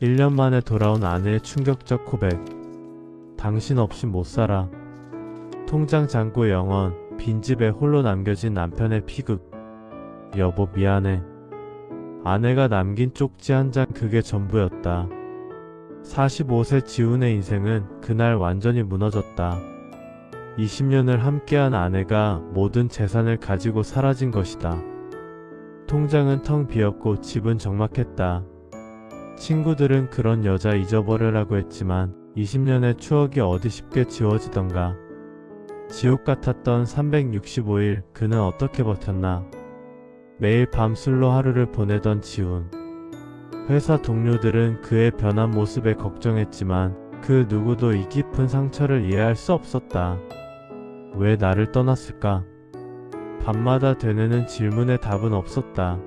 1년 만에 돌아온 아내의 충격적 고백. 당신 없인 못 살아. 통장 잔고 영원, 빈집에 홀로 남겨진 남편의 피극. 여보 미안해. 아내가 남긴 쪽지 한 장 그게 전부였다. 45세 지훈의 인생은 그날 완전히 무너졌다. 20년을 함께한 아내가 모든 재산을 가지고 사라진 것이다. 통장은 텅 비었고 집은 적막했다. 친구들은 그런 여자 잊어버려라고 했지만 20년의 추억이 어디 쉽게 지워지던가. 지옥 같았던 365일 그는 어떻게 버텼나. 매일 밤술로 하루를 보내던 지훈. 회사 동료들은 그의 변한 모습에 걱정했지만 그 누구도 이 깊은 상처를 이해할 수 없었다. 왜 나를 떠났을까? 밤마다 되뇌는 질문에 답은 없었다.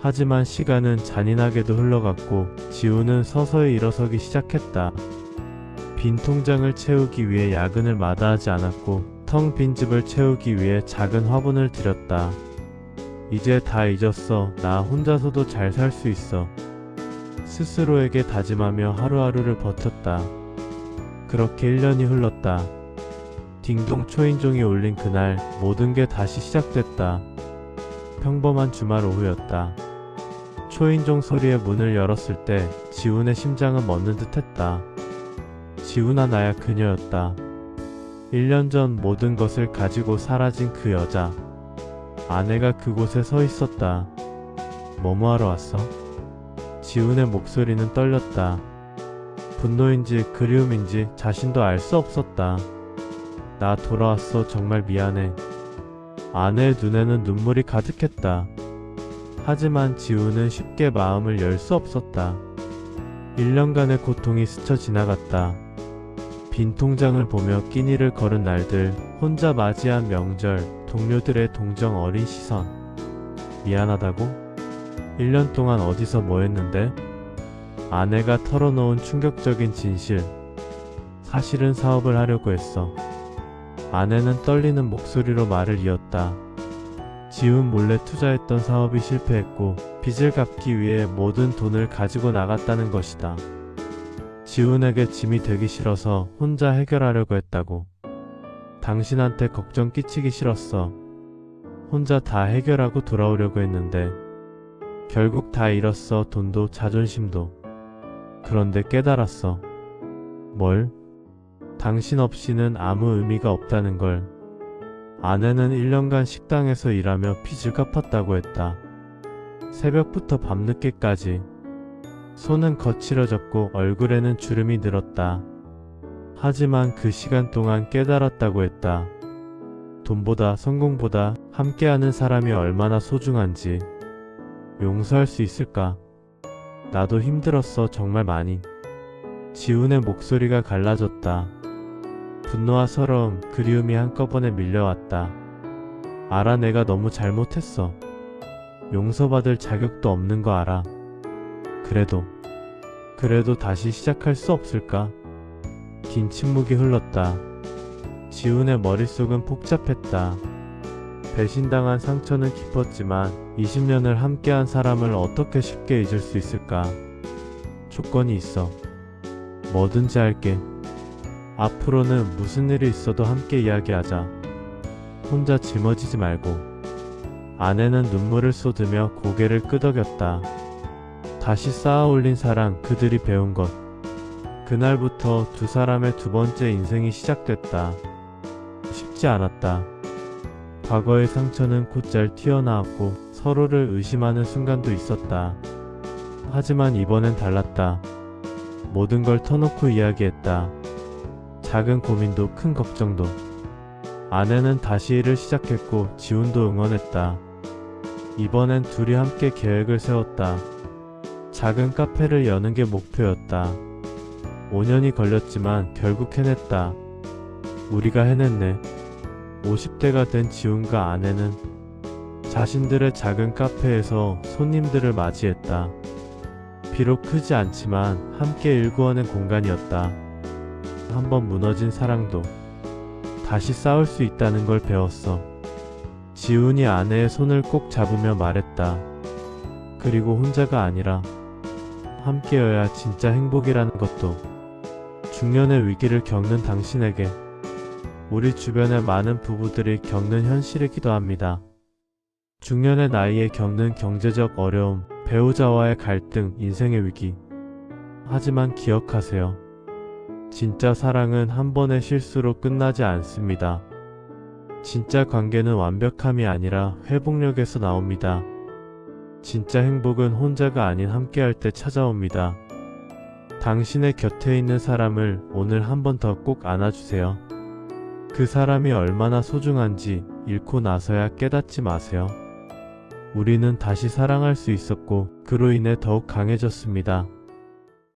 하지만 시간은 잔인하게도 흘러갔고 지훈은 서서히 일어서기 시작했다. 빈 통장을 채우기 위해 야근을 마다하지 않았고 텅 빈 집을 채우기 위해 작은 화분을 들였다. 이제 다 잊었어. 나 혼자서도 잘 살 수 있어. 스스로에게 다짐하며 하루하루를 버텼다. 그렇게 1년이 흘렀다. 딩동 초인종이 울린 그날 모든 게 다시 시작됐다. 평범한 주말 오후였다. 초인종 소리에 문을 열었을 때 지훈의 심장은 멎는 듯 했다. 지훈아 나야 그녀였다. 1년 전 모든 것을 가지고 사라진 그 여자. 아내가 그곳에 서 있었다. 뭐뭐하러 왔어? 지훈의 목소리는 떨렸다. 분노인지 그리움인지 자신도 알 수 없었다. 나 돌아왔어. 정말 미안해. 아내의 눈에는 눈물이 가득했다. 하지만 지훈은 쉽게 마음을 열 수 없었다. 1년간의 고통이 스쳐 지나갔다. 빈 통장을 보며 끼니를 걸은 날들, 혼자 맞이한 명절, 동료들의 동정 어린 시선. 미안하다고? 1년 동안 어디서 뭐 했는데? 아내가 털어놓은 충격적인 진실. 사실은 사업을 하려고 했어. 아내는 떨리는 목소리로 말을 이었다. 지훈 몰래 투자했던 사업이 실패했고 빚을 갚기 위해 모든 돈을 가지고 나갔다는 것이다. 지훈에게 짐이 되기 싫어서 혼자 해결하려고 했다고. 당신한테 걱정 끼치기 싫었어. 혼자 다 해결하고 돌아오려고 했는데 결국 다 잃었어. 돈도 자존심도. 그런데 깨달았어. 뭘? 당신 없이는 아무 의미가 없다는 걸. 아내는 1년간 식당에서 일하며 빚을 갚았다고 했다. 새벽부터 밤늦게까지. 손은 거칠어졌고 얼굴에는 주름이 늘었다. 하지만 그 시간 동안 깨달았다고 했다. 돈보다 성공보다 함께하는 사람이 얼마나 소중한지. 용서할 수 있을까? 나도 힘들었어. 정말 많이. 지훈의 목소리가 갈라졌다. 분노와 서러움, 그리움이 한꺼번에 밀려왔다. 알아. 내가 너무 잘못했어. 용서받을 자격도 없는 거 알아. 그래도 다시 시작할 수 없을까? 긴 침묵이 흘렀다. 지훈의 머릿속은 복잡했다. 배신당한 상처는 깊었지만 20년을 함께한 사람을 어떻게 쉽게 잊을 수 있을까? 조건이 있어. 뭐든지 할게. 앞으로는 무슨 일이 있어도 함께 이야기하자. 혼자 짊어지지 말고. 아내는 눈물을 쏟으며 고개를 끄덕였다. 다시 쌓아올린 사랑, 그들이 배운 것. 그날부터 두 사람의 두 번째 인생이 시작됐다. 쉽지 않았다. 과거의 상처는 곧잘 튀어나왔고 서로를 의심하는 순간도 있었다. 하지만 이번엔 달랐다. 모든 걸 터놓고 이야기했다. 작은 고민도 큰 걱정도. 아내는 다시 일을 시작했고 지훈도 응원했다. 이번엔 둘이 함께 계획을 세웠다. 작은 카페를 여는 게 목표였다. 5년이 걸렸지만 결국 해냈다. 우리가 해냈네. 50대가 된 지훈과 아내는 자신들의 작은 카페에서 손님들을 맞이했다. 비록 크지 않지만 함께 일구어낸 공간이었다. 한번 무너진 사랑도 다시 싸울 수 있다는 걸 배웠어. 지훈이 아내의 손을 꼭 잡으며 말했다. 그리고 혼자가 아니라 함께여야 진짜 행복이라는 것도 중년의 위기를 겪는 당신에게 우리 주변의 많은 부부들이 겪는 현실이기도 합니다. 중년의 나이에 겪는 경제적 어려움, 배우자와의 갈등, 인생의 위기. 하지만 기억하세요. 진짜 사랑은 한 번의 실수로 끝나지 않습니다. 진짜 관계는 완벽함이 아니라 회복력에서 나옵니다. 진짜 행복은 혼자가 아닌 함께할 때 찾아옵니다. 당신의 곁에 있는 사람을 오늘 한 번 더 꼭 안아주세요. 그 사람이 얼마나 소중한지 잃고 나서야 깨닫지 마세요. 우리는 다시 사랑할 수 있었고 그로 인해 더욱 강해졌습니다.